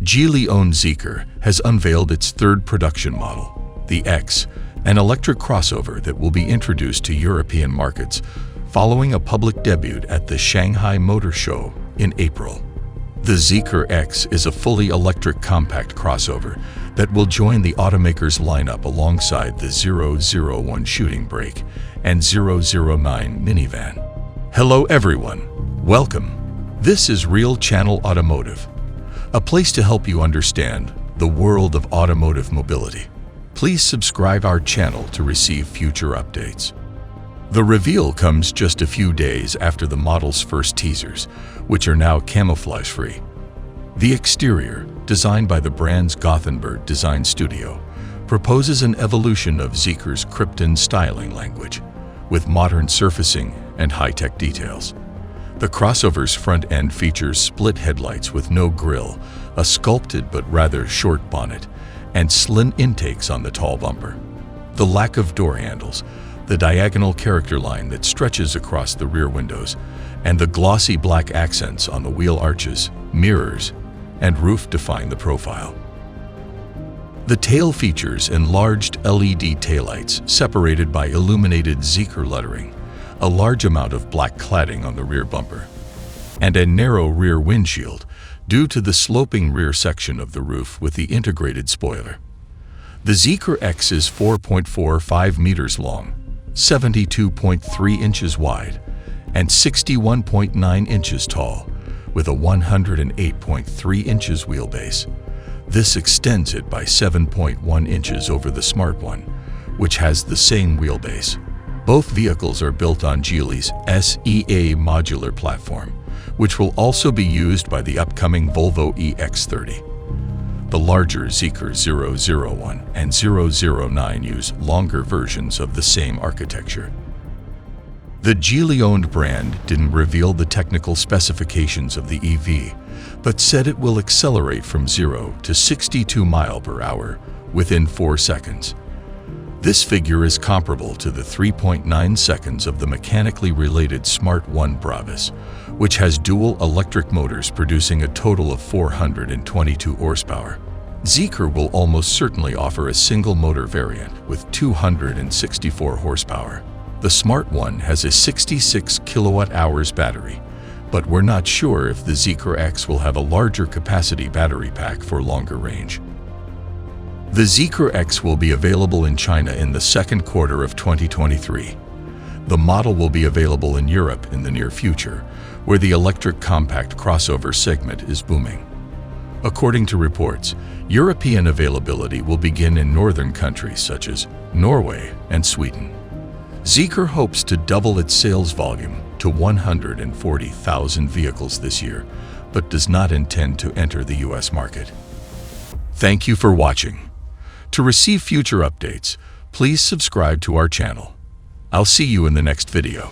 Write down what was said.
Geely-owned Zeekr has unveiled its third production model, the X, an electric crossover that will be introduced to European markets following a public debut at the Shanghai Motor Show in April. The Zeekr X is a fully electric compact crossover that will join the automaker's lineup alongside the 001 shooting brake and 009 minivan. Hello everyone, welcome. This is Real Channel Automotive, a place to help you understand the world of automotive mobility. Please subscribe our channel to receive future updates. The reveal comes just a few days after the model's first teasers, which are now camouflage-free. The exterior, designed by the brand's Gothenburg design studio, proposes an evolution of Zeekr's Krypton styling language, with modern surfacing and high-tech details. The crossover's front end features split headlights with no grille, a sculpted but rather short bonnet, and slim intakes on the tall bumper. The lack of door handles, the diagonal character line that stretches across the rear windows, and the glossy black accents on the wheel arches, mirrors, and roof define the profile. The tail features enlarged LED taillights separated by illuminated Zeekr lettering, a large amount of black cladding on the rear bumper, and a narrow rear windshield due to the sloping rear section of the roof with the integrated spoiler. The Zeekr X is 4.45 meters long, 72.3 inches wide, and 61.9 inches tall, with a 108.3 inches wheelbase. This extends it by 7.1 inches over the Smart One, which has the same wheelbase. Both vehicles are built on Geely's SEA modular platform, which will also be used by the upcoming Volvo EX30. The larger Zeekr 001 and 009 use longer versions of the same architecture. The Geely-owned brand didn't reveal the technical specifications of the EV, but said it will accelerate from 0 to 62 miles per hour within 4 seconds. This figure is comparable to the 3.9 seconds of the mechanically related Smart One Brabus, which has dual electric motors producing a total of 422 horsepower. Zeekr will almost certainly offer a single motor variant with 264 horsepower. The Smart One has a 66 kilowatt-hours battery, but we're not sure if the Zeekr X will have a larger capacity battery pack for longer range. The Zeekr X will be available in China in the second quarter of 2023. The model will be available in Europe in the near future, where the electric compact crossover segment is booming. According to reports, European availability will begin in northern countries such as Norway and Sweden. Zeekr hopes to double its sales volume to 140,000 vehicles this year, but does not intend to enter the US market. Thank you for watching. To receive future updates, please subscribe to our channel. I'll see you in the next video.